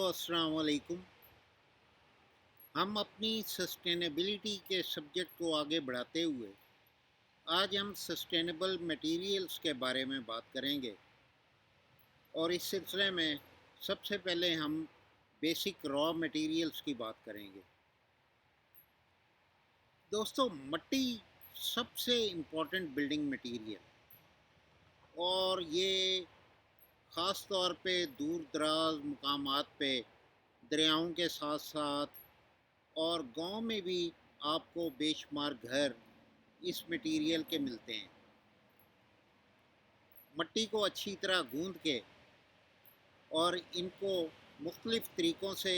अस्सलाम वालेकुम। हम अपनी सस्टेनेबिलिटी के सब्जेक्ट को आगे बढ़ाते हुए आज हम सस्टेनेबल मटेरियल्स के बारे में बात करेंगे और इस सिलसिले में सबसे पहले हम बेसिक रॉ मटेरियल्स की बात करेंगे। दोस्तों, मिट्टी सबसे इम्पोर्टेंट बिल्डिंग मटेरियल और ये ख़ास तौर पे दूर दराज मकामात पे दरियाओं के साथ साथ और गांव में भी आपको बेशुमार घर इस मटेरियल के मिलते हैं। मिट्टी को अच्छी तरह गूंद के और इनको मुख्तलिफ़ तरीक़ों से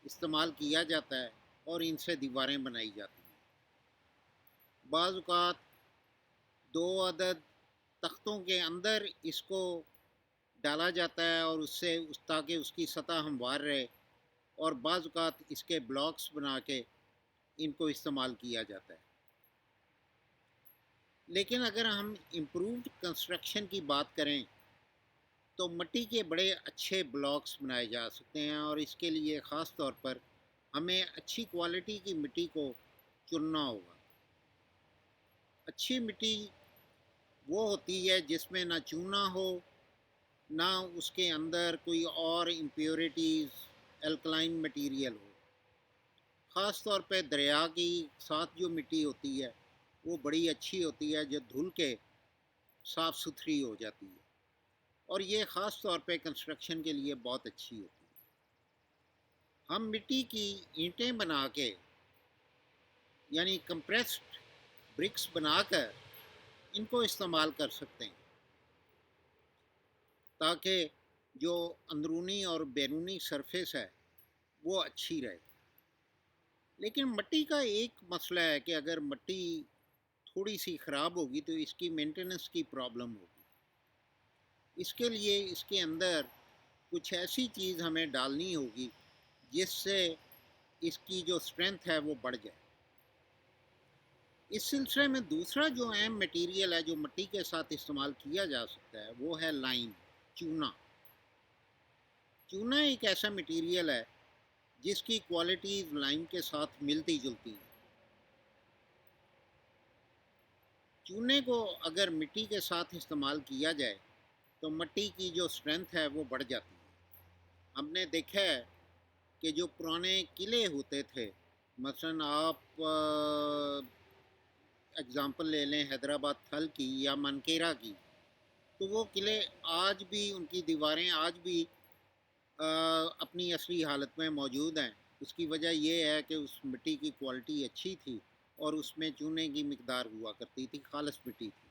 इस्तेमाल किया जाता है और इनसे दीवारें बनाई जाती हैं। बाज़ औक़ात 2 अदद तख्तों के अंदर इसको डाला जाता है और उससे ताकि उसकी सतह हमवार रहे, और बाज़ औक़ात इसके ब्लॉक्स बना के इनको इस्तेमाल किया जाता है। लेकिन अगर हम इम्प्रूव्ड कंस्ट्रक्शन की बात करें तो मिट्टी के बड़े अच्छे ब्लॉक्स बनाए जा सकते हैं, और इसके लिए ख़ास तौर पर हमें अच्छी क्वालिटी की मिट्टी को चुनना होगा। अच्छी मिट्टी वो होती है जिसमें ना चूना हो, ना उसके अंदर कोई और इम्प्योरिटीज़ एल्कलाइन मटेरियल हो। ख़ास तौर पे दरिया की साथ जो मिट्टी होती है वो बड़ी अच्छी होती है, जो धुल के साफ़ सुथरी हो जाती है, और ये ख़ास तौर पे कंस्ट्रक्शन के लिए बहुत अच्छी होती है। हम मिट्टी की ईंटें बना के यानी कंप्रेस्ड ब्रिक्स बनाकर इनको इस्तेमाल कर सकते हैं, ताकि जो अंदरूनी और बैरूनी सरफेस है वो अच्छी रहे। लेकिन मिट्टी का एक मसला है कि अगर मिट्टी थोड़ी सी ख़राब होगी तो इसकी मेंटेनेंस की प्रॉब्लम होगी। इसके लिए इसके अंदर कुछ ऐसी चीज़ हमें डालनी होगी जिससे इसकी जो स्ट्रेंथ है वो बढ़ जाए। इस सिलसिले में दूसरा जो अहम मटेरियल है जो मिट्टी के साथ इस्तेमाल किया जा सकता है वो है लाइम, चूना। चूना एक ऐसा मटेरियल है जिसकी क्वालिटीज़ लाइम के साथ मिलती जुलती हैं। चूने को अगर मिट्टी के साथ इस्तेमाल किया जाए तो मिट्टी की जो स्ट्रेंथ है वो बढ़ जाती है। हमने देखा है कि जो पुराने किले होते थे, मसलन आप एग्ज़ाम्पल ले लें हैदराबाद थल की या मनकेरा की, तो वो किले आज भी, उनकी दीवारें आज भी अपनी असली हालत में मौजूद हैं। उसकी वजह ये है कि उस मिट्टी की क्वालिटी अच्छी थी और उसमें चूने की मिकदार हुआ करती थी, खालिस मिट्टी थी।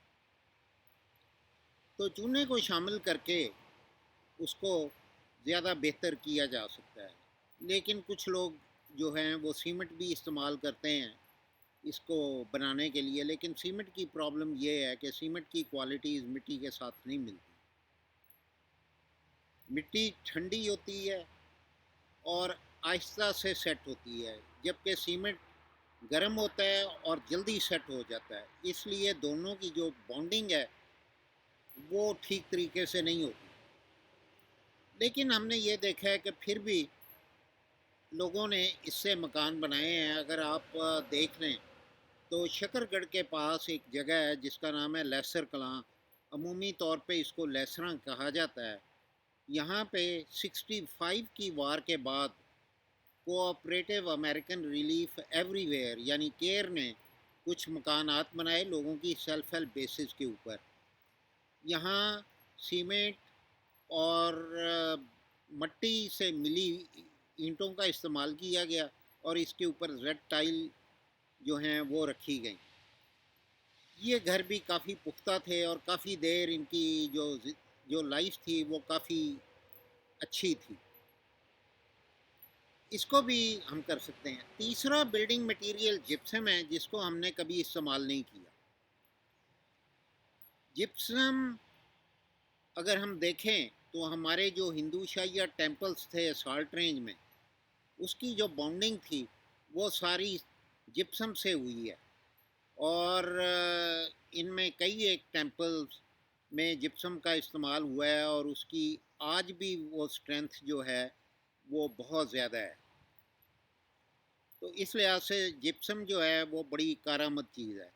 तो चूने को शामिल करके उसको ज़्यादा बेहतर किया जा सकता है। लेकिन कुछ लोग जो हैं वो सीमेंट भी इस्तेमाल करते हैं इसको बनाने के लिए, लेकिन सीमेंट की प्रॉब्लम ये है कि सीमेंट की क्वालिटीज़ मिट्टी के साथ नहीं मिलती। मिट्टी ठंडी होती है और आहिस्ता से सेट होती है, जबकि सीमेंट गर्म होता है और जल्दी सेट हो जाता है। इसलिए दोनों की जो बॉन्डिंग है वो ठीक तरीके से नहीं होती। लेकिन हमने ये देखा है कि फिर भी लोगों ने इससे मकान बनाए हैं। अगर आप देख लें तो शकरगढ़ के पास एक जगह है जिसका नाम है लेसर कलां, अमूमी तौर पे इसको लेसरा कहा जाता है। यहाँ पे 65 की वार के बाद कोऑपरेटिव अमेरिकन रिलीफ एवरीवेयर यानी केयर ने कुछ मकानात बनाए लोगों की सेल्फ हेल्प बेसिस के ऊपर। यहाँ सीमेंट और मिट्टी से मिली ईंटों का इस्तेमाल किया गया और इसके ऊपर रेड टाइल जो हैं वो रखी गई। ये घर भी काफ़ी पुख्ता थे और काफ़ी देर इनकी जो लाइफ थी वो काफ़ी अच्छी थी। इसको भी हम कर सकते हैं। तीसरा बिल्डिंग मटेरियल जिप्सम है, जिसको हमने कभी इस्तेमाल नहीं किया। जिप्सम अगर हम देखें तो हमारे जो हिंदू शाहिया टेम्पल्स थे साल्ट रेंज में, उसकी जो बॉन्डिंग थी वो सारी जिप्सम से हुई है, और इनमें कई एक टेम्पल्स में जिप्सम का इस्तेमाल हुआ है और उसकी आज भी वो स्ट्रेंथ जो है وہ بہت زیادہ ہے. تو اس لحاظ سے جپسم جو ہے وہ بڑی کارآمد چیز ہے.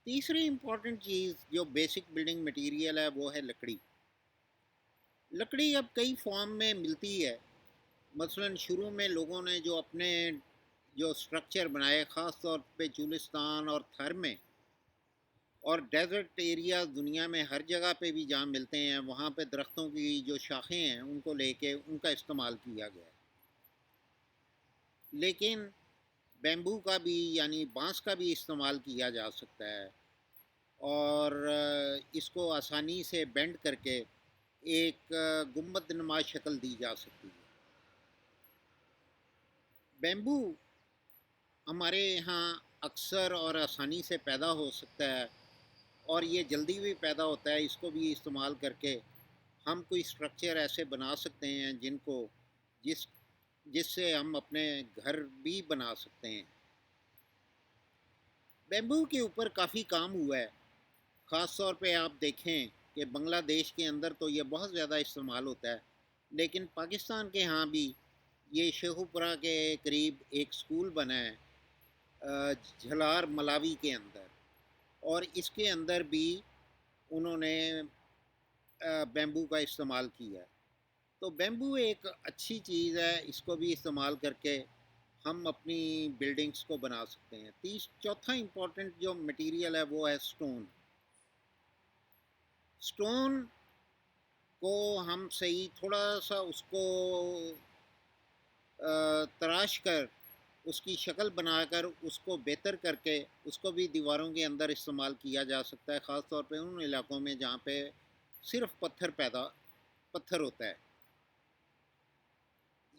تیسری امپورٹنٹ چیز جو بیسک بلڈنگ مٹیریل ہے وہ ہے لکڑی. لکڑی اب کئی فارم میں ملتی ہے. مثلاً شروع میں لوگوں نے جو اپنے جو سٹرکچر بنائے خاص طور پہ چولستان اور تھر میں اور ڈیزرٹ ایریا دنیا میں ہر جگہ پہ بھی جہاں ملتے ہیں وہاں پہ درختوں کی جو شاخیں ہیں ان کو لے کے ان کا استعمال کیا گیا ہے. لیکن بیمبو کا بھی یعنی بانس کا بھی استعمال کیا جا سکتا ہے اور اس کو آسانی سے بینڈ کر کے ایک گنبد نما شکل دی جا سکتی ہے. بیمبو ہمارے یہاں اکثر اور آسانی سے پیدا ہو سکتا ہے اور یہ جلدی بھی پیدا ہوتا ہے. اس کو بھی استعمال کر کے ہم کوئی سٹرکچر ایسے بنا سکتے ہیں جن کو جس سے ہم اپنے گھر بھی بنا سکتے ہیں. بیمبو کے اوپر کافی کام ہوا ہے. خاص طور پہ آپ دیکھیں کہ بنگلہ دیش کے اندر تو یہ بہت زیادہ استعمال ہوتا ہے لیکن پاکستان کے ہاں بھی یہ شیخوپورہ کے قریب ایک سکول بنا ہے جھلار ملاوی کے اندر اور اس کے اندر بھی انہوں نے بیمبو کا استعمال کیا ہے. تو بیمبو ایک اچھی چیز ہے. اس کو بھی استعمال کر کے ہم اپنی بلڈنگز کو بنا سکتے ہیں. چوتھا امپورٹنٹ جو مٹیریل ہے وہ ہے سٹون. سٹون کو ہم صحیح تھوڑا سا اس کو تراش کر اس کی شکل بنا کر اس کو بہتر کر کے اس کو بھی دیواروں کے اندر استعمال کیا جا سکتا ہے خاص طور پہ ان علاقوں میں جہاں پہ صرف پتھر ہوتا ہے.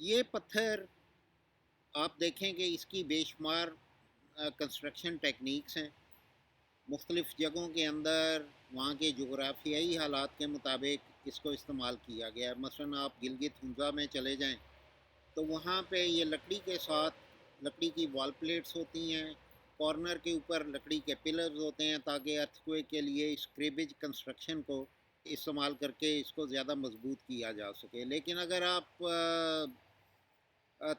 یہ پتھر آپ دیکھیں کہ اس کی بے شمار کنسٹرکشن ٹیکنیکس ہیں. مختلف جگہوں کے اندر وہاں کے جغرافیائی حالات کے مطابق اس کو استعمال کیا گیا ہے. مثلاً آپ گلگت ہنزا میں چلے جائیں تو وہاں پہ یہ لکڑی کے ساتھ لکڑی کی وال پلیٹس ہوتی ہیں. کارنر کے اوپر لکڑی کے پلرز ہوتے ہیں تاکہ ارتھکویک کے لیے اس کریبج کنسٹرکشن کو استعمال کر کے اس کو زیادہ مضبوط کیا جا سکے. لیکن اگر آپ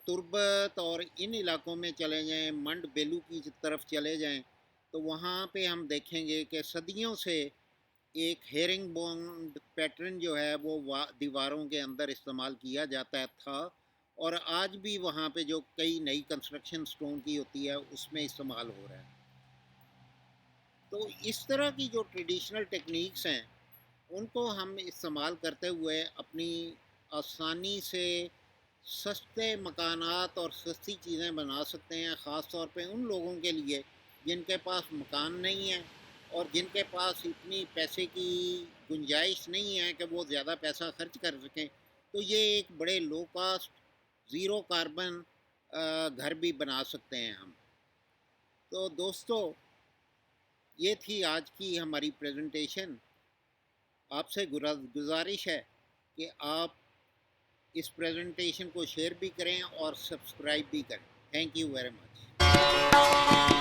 تربت اور ان علاقوں میں چلے جائیں منڈ بیلو کی طرف چلے جائیں تو وہاں پہ ہم دیکھیں گے کہ صدیوں سے ایک ہیرنگ بونڈ پیٹرن جو ہے وہ دیواروں کے اندر استعمال کیا جاتا تھا اور آج بھی وہاں پہ جو کئی نئی کنسٹرکشن سٹون کی ہوتی ہے اس میں استعمال ہو رہا ہے. تو اس طرح کی جو ٹریڈیشنل ٹیکنیکس ہیں ان کو ہم استعمال کرتے ہوئے اپنی آسانی سے سستے مکانات اور سستی چیزیں بنا سکتے ہیں خاص طور پہ ان لوگوں کے لیے جن کے پاس مکان نہیں ہے اور جن کے پاس اتنی پیسے کی گنجائش نہیں ہے کہ وہ زیادہ پیسہ خرچ کر سکیں. تو یہ ایک بڑے لو کاسٹ زیرو کاربن گھر بھی بنا سکتے ہیں ہم. تو دوستو یہ تھی آج کی ہماری پریزنٹیشن. آپ سے گزارش ہے کہ آپ اس پریزنٹیشن کو شیئر بھی کریں اور سبسکرائب بھی کریں. Thank you very much.